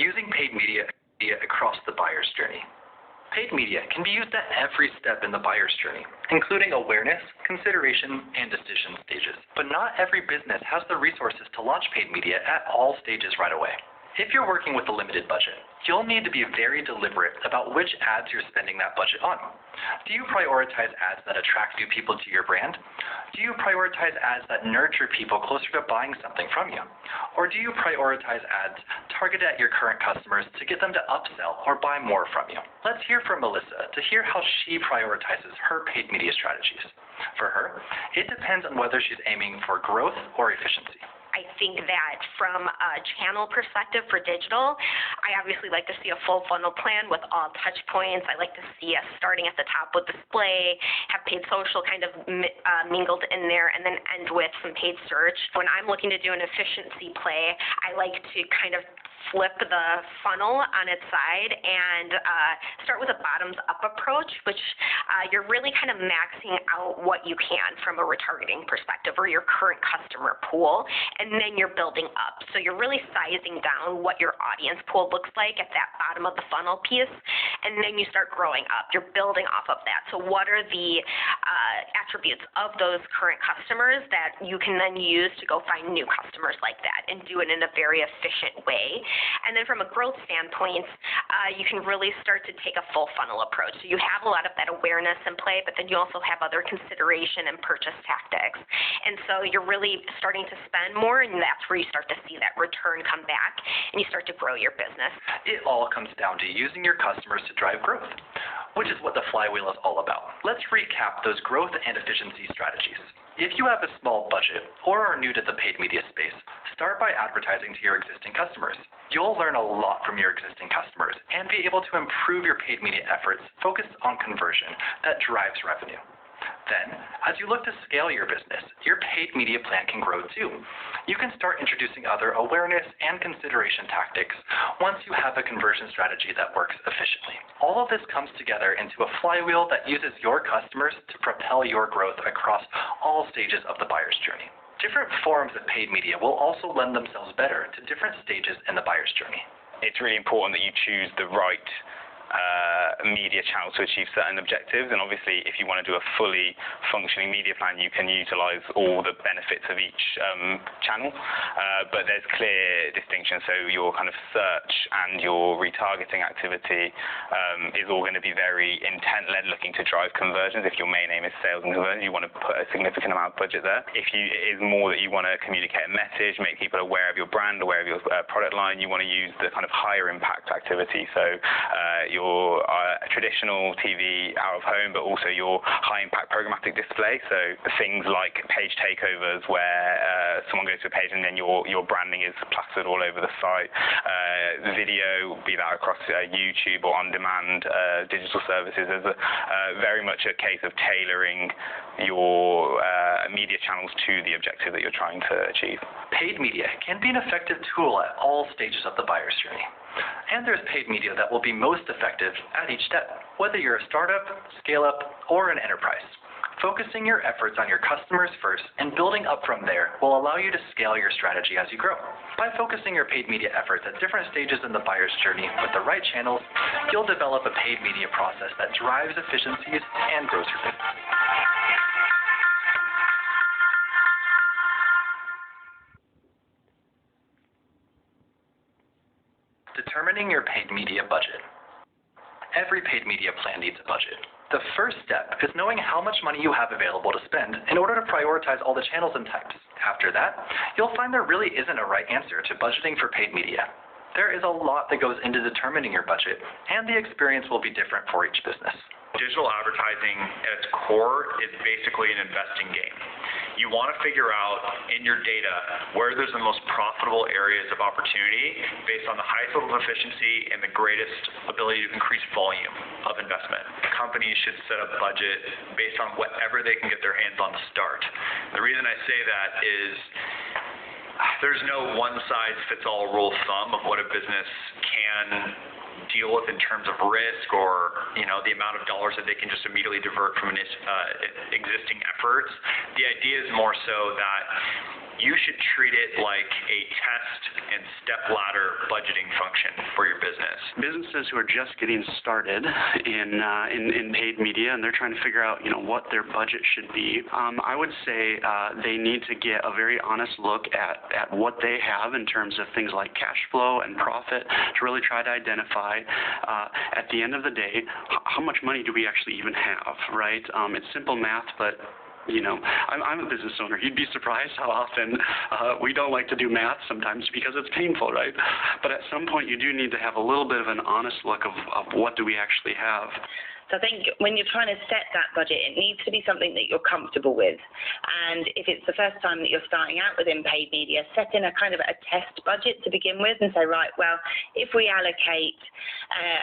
using paid media across the buyer's journey. Paid media can be used at every step in the buyer's journey, including awareness, consideration, and decision stages. But not every business has the resources to launch paid media at all stages right away. If you're working with a limited budget, you'll need to be very deliberate about which ads you're spending that budget on. Do you prioritize ads that attract new people to your brand? Do you prioritize ads that nurture people closer to buying something from you? Or do you prioritize ads targeted at your current customers to get them to upsell or buy more from you? Let's hear from Melissa to hear how she prioritizes her paid media strategies. For her, it depends on whether she's aiming for growth or efficiency. I think that from a channel perspective for digital, I obviously like to see a full funnel plan with all touch points. I like to see us starting at the top with display, have paid social kind of mingled in there, and then end with some paid search. When I'm looking to do an efficiency play, I like to kind of flip the funnel on its side and start with a bottoms-up approach, which you're really kind of maxing out what you can from a retargeting perspective or your current customer pool, and then you're building up. So you're really sizing down what your audience pool looks like at that bottom of the funnel piece, and then you start growing up. You're building off of that. So what are the attributes of those current customers that you can then use to go find new customers like that and do it in a very efficient way? And then from a growth standpoint, you can really start to take a full funnel approach. So you have a lot of that awareness in play, but then you also have other consideration and purchase tactics. And so you're really starting to spend more, and that's where you start to see that return come back, and you start to grow your business. It all comes down to using your customers to drive growth, which is what the flywheel is all about. Let's recap those growth and efficiency strategies. If you have a small budget or are new to the paid media space, start by advertising to your existing customers. You'll learn a lot from your existing customers and be able to improve your paid media efforts focused on conversion that drives revenue. Then, as you look to scale your business, your paid media plan can grow too. You can start introducing other awareness and consideration tactics once you have a conversion strategy that works efficiently. All of this comes together into a flywheel that uses your customers to propel your growth across all stages of the buyer's journey. Different forms of paid media will also lend themselves better to different stages in the buyer's journey. It's really important that you choose the right media channel to achieve certain objectives, and obviously if you want to do a fully functioning media plan, you can utilize all the benefits of each channel, but there's clear distinction. So your kind of search and your retargeting activity is all going to be very intent-led, looking to drive conversions. If your main aim is sales and conversion, you want to put a significant amount of budget there. If it is more that you want to communicate a message, make people aware of your brand, aware of your product line, you want to use the kind of higher impact activity. So your traditional TV out of home, but also your high impact programmatic display. So things like page takeovers, where someone goes to a page and then your branding is plastered all over the site. Video, be that across YouTube or on-demand digital services, is very much a case of tailoring your media channels to the objective that you're trying to achieve. Paid media can be an effective tool at all stages of the buyer's journey. And there's paid media that will be most effective at each step, whether you're a startup, scale-up, or an enterprise. Focusing your efforts on your customers first and building up from there will allow you to scale your strategy as you grow. By focusing your paid media efforts at different stages in the buyer's journey with the right channels, you'll develop a paid media process that drives efficiencies and grows your business. Determining your paid media budget. Every paid media plan needs a budget. The first step is knowing how much money you have available to spend in order to prioritize all the channels and types. After that, you'll find there really isn't a right answer to budgeting for paid media. There is a lot that goes into determining your budget, and the experience will be different for each business. Digital advertising at its core is basically an investing game. You want to figure out in your data where there's the most profitable areas of opportunity based on the highest level of efficiency and the greatest ability to increase volume of investment. Companies should set a budget based on whatever they can get their hands on to start. The reason I say that is there's no one-size-fits-all rule of thumb of what a business can deal with in terms of risk or, the amount of dollars that they can just immediately divert from existing efforts. The idea is more so that you should treat it like a test and step ladder budgeting function for your business. Businesses who are just getting started in paid media and they're trying to figure out, what their budget should be, I would say they need to get a very honest look at what they have in terms of things like cash flow and profit to really try to identify at the end of the day, how much money do we actually even have, right? It's simple math, but I'm a business owner. You'd be surprised how often we don't like to do math sometimes because it's painful, right? But at some point, you do need to have a little bit of an honest look of what do we actually have. So I think when you're trying to set that budget, it needs to be something that you're comfortable with. And if it's the first time that you're starting out within paid media, set in a kind of a test budget to begin with and say, right, well, if we allocate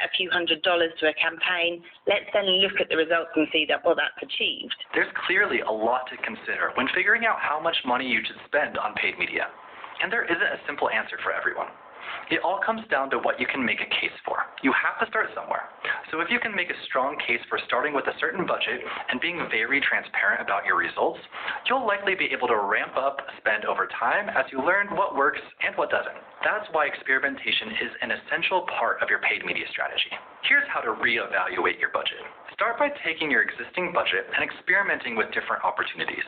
a few $100s to a campaign, let's then look at the results and see that, well, that's achieved. There's clearly a lot to consider when figuring out how much money you should spend on paid media. And there isn't a simple answer for everyone. It all comes down to what you can make a case for. You have to start somewhere. So if you can make a strong case for starting with a certain budget and being very transparent about your results, you'll likely be able to ramp up spend over time as you learn what works and what doesn't. That's why experimentation is an essential part of your paid media strategy. Here's how to reevaluate your budget. Start by taking your existing budget and experimenting with different opportunities.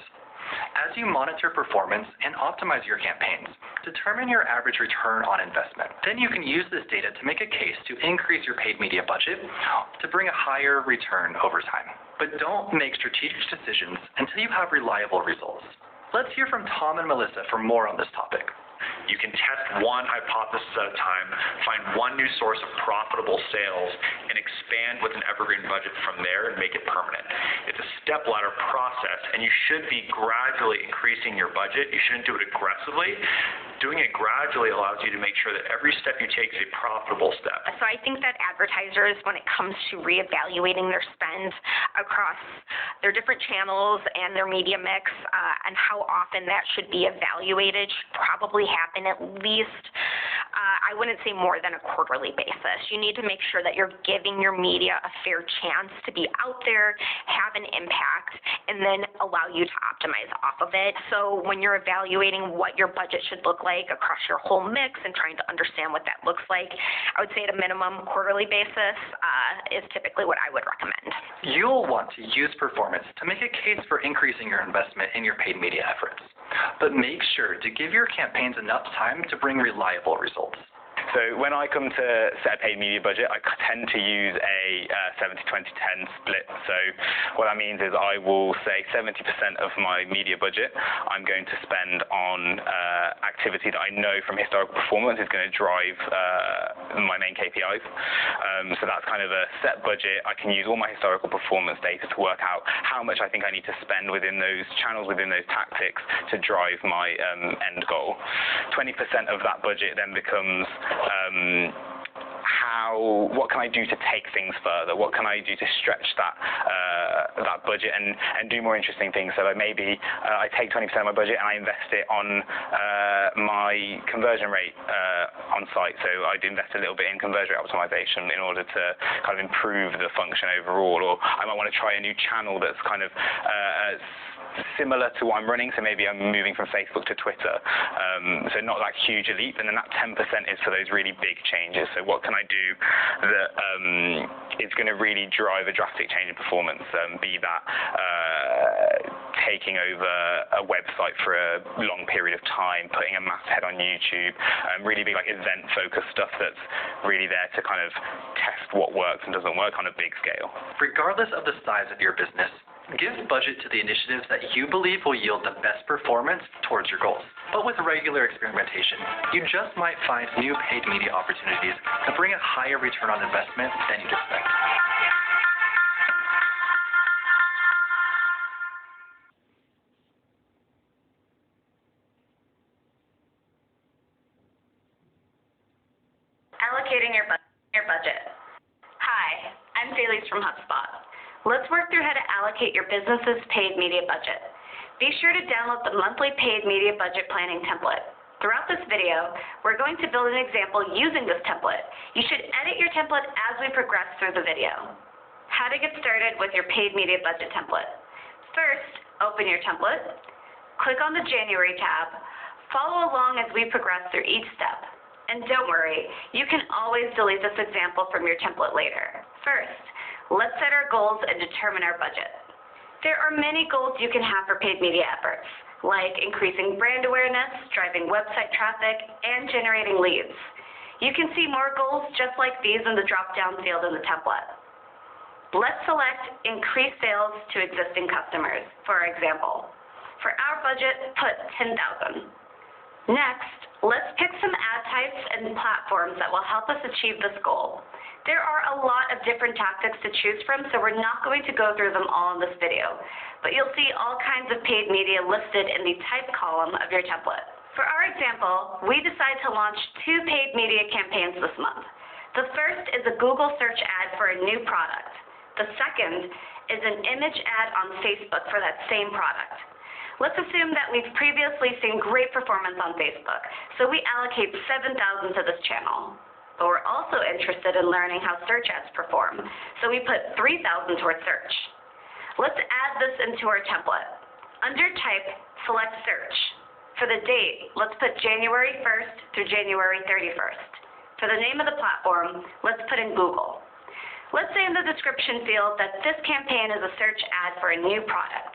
As you monitor performance and optimize your campaigns, determine your average return on investment. Then you can use this data to make a case to increase your paid media budget to bring a higher return over time. But don't make strategic decisions until you have reliable results. Let's hear from Tom and Melissa for more on this topic. You can test one hypothesis at a time, find one new source of profitable sales, and expand with an evergreen budget from there and make it permanent. It's a step ladder process, and you should be gradually increasing your budget. You shouldn't do it aggressively. Doing it gradually allows you to make sure that every step you take is a profitable step. So I think that advertisers, when it comes to reevaluating their spend across their different channels and their media mix, and how often that should be evaluated, should probably happen at least, I wouldn't say more than a quarterly basis. You need to make sure that you're giving your media a fair chance to be out there, have an impact, and then allow you to optimize off of it. So when you're evaluating what your budget should look like across your whole mix and trying to understand what that looks like, I would say at a minimum quarterly basis is typically what I would recommend. You'll want to use performance to make a case for increasing your investment in your paid media efforts. But make sure to give your campaigns enough time to bring reliable results. So when I come to set a paid media budget, I tend to use a 70-20-10 split. So what that means is I will say 70% of my media budget I'm going to spend on activity that I know from historical performance is going to drive my main KPIs. So that's kind of a set budget. I can use all my historical performance data to work out how much I think I need to spend within those channels, within those tactics to drive my end goal. 20% of that budget then becomes what can I do to take things further? What can I do to stretch that budget and do more interesting things? So like maybe I take 20% of my budget and I invest it on my conversion rate on site. So I'd invest a little bit in conversion rate optimization in order to kind of improve the function overall. Or I might want to try a new channel that's kind of similar to what I'm running, so maybe I'm moving from Facebook to Twitter, so not like huge a leap, and then that 10% is for those really big changes. So what can I do that is going to really drive a drastic change in performance, be that taking over a website for a long period of time, putting a masthead on YouTube, really big like event-focused stuff that's really there to kind of test what works and doesn't work on a big scale. Regardless of the size of your business, give budget to the initiatives that you believe will yield the best performance towards your goals. But with regular experimentation, you just might find new paid media opportunities that bring a higher return on investment than you'd expect. Allocating your budget. Hi, I'm Felix from HubSpot. Let's work through how to allocate your business's paid media budget. Be sure to download the monthly paid media budget planning template. Throughout this video, we're going to build an example using this template. You should edit your template as we progress through the video. How to get started with your paid media budget template. First, open your template, click on the January tab, follow along as we progress through each step. And don't worry, you can always delete this example from your template later. First, let's set our goals and determine our budget. There are many goals you can have for paid media efforts, like increasing brand awareness, driving website traffic, and generating leads. You can see more goals just like these in the drop-down field in the template. Let's select Increase Sales to Existing Customers, for example. For our budget, put 10,000. Next, let's pick some ad types and platforms that will help us achieve this goal. There are a lot of different tactics to choose from, so we're not going to go through them all in this video, but you'll see all kinds of paid media listed in the type column of your template. For our example, we decide to launch 2 paid media campaigns this month. The first is a Google search ad for a new product. The second is an image ad on Facebook for that same product. Let's assume that we've previously seen great performance on Facebook, so we allocate 7,000 to this channel. But we're also interested in learning how search ads perform, so we put 3,000 towards search. Let's add this into our template. Under Type, select Search. For the date, let's put January 1st through January 31st. For the name of the platform, let's put in Google. Let's say in the description field that this campaign is a search ad for a new product.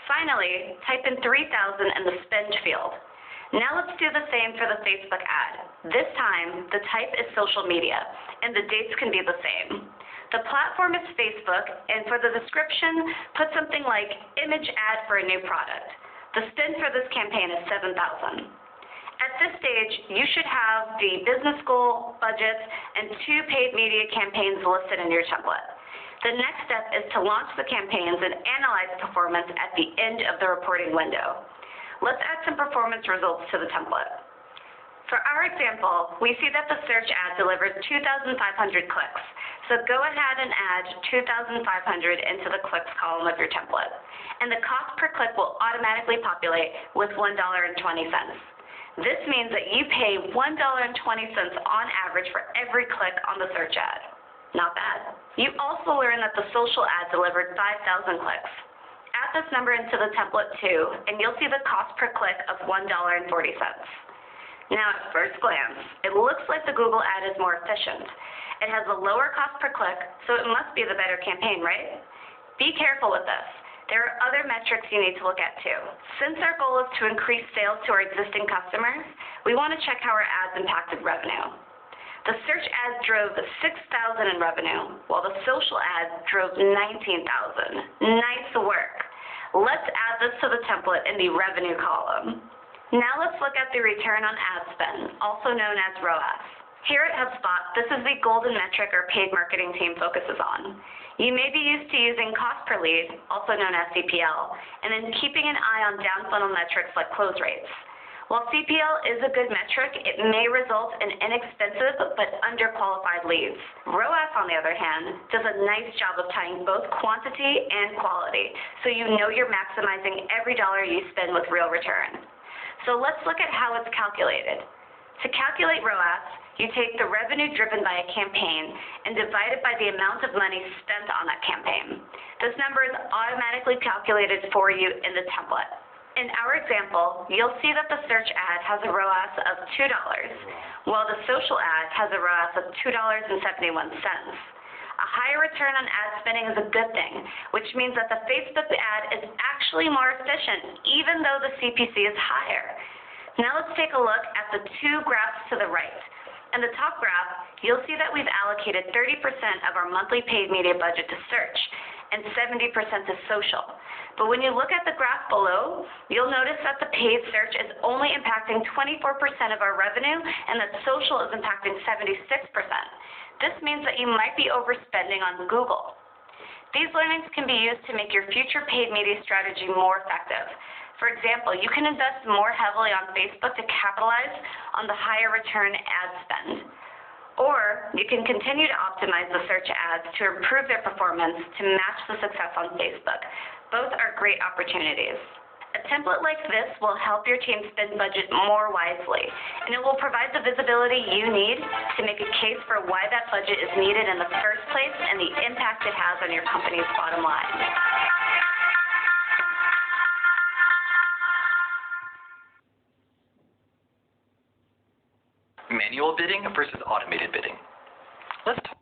Finally, type in 3,000 in the spend field. Now let's do the same for the Facebook ad. This time, the type is social media, and the dates can be the same. The platform is Facebook, and for the description, put something like image ad for a new product. The spend for this campaign is 7,000. At this stage, you should have the business goal, budget, and 2 paid media campaigns listed in your template. The next step is to launch the campaigns and analyze performance at the end of the reporting window. Let's add some performance results to the template. For our example, we see that the search ad delivered 2,500 clicks. So go ahead and add 2,500 into the clicks column of your template. And the cost per click will automatically populate with $1.20. This means that you pay $1.20 on average for every click on the search ad. Not bad. You also learn that the social ad delivered 5,000 clicks. Add this number into the template too, and you'll see the cost per click of $1.40. Now at first glance, it looks like the Google ad is more efficient. It has a lower cost per click, so it must be the better campaign, right? Be careful with this. There are other metrics you need to look at too. Since our goal is to increase sales to our existing customers, we want to check how our ads impacted revenue. The search ad drove $6,000 in revenue, while the social ad drove $19,000. Nice work. Let's add this to the template in the revenue column. Now let's look at the return on ad spend, also known as ROAS. Here at HubSpot, this is the golden metric our paid marketing team focuses on. You may be used to using cost per lead, also known as CPL, and then keeping an eye on down funnel metrics like close rates. While CPL is a good metric, it may result in inexpensive but underqualified leads. ROAS, on the other hand, does a nice job of tying both quantity and quality, so you know you're maximizing every dollar you spend with real return. So let's look at how it's calculated. To calculate ROAS, you take the revenue driven by a campaign and divide it by the amount of money spent on that campaign. This number is automatically calculated for you in the template. In our example, you'll see that the search ad has a ROAS of $2, while the social ad has a ROAS of $2.71. A higher return on ad spending is a good thing, which means that the Facebook ad is actually more efficient, even though the CPC is higher. Now let's take a look at the 2 graphs to the right. In the top graph, you'll see that we've allocated 30% of our monthly paid media budget to search and 70% to social. But when you look at the graph below, you'll notice that the paid search is only impacting 24% of our revenue and that social is impacting 76%. This means that you might be overspending on Google. These learnings can be used to make your future paid media strategy more effective. For example, you can invest more heavily on Facebook to capitalize on the higher return ad spend. Or you can continue to optimize the search ads to improve their performance to match the success on Facebook. Both are great opportunities. A template like this will help your team spend budget more wisely, and it will provide the visibility you need to make a case for why that budget is needed in the first place and the impact it has on your company's bottom line. Manual bidding versus automated bidding. Let's talk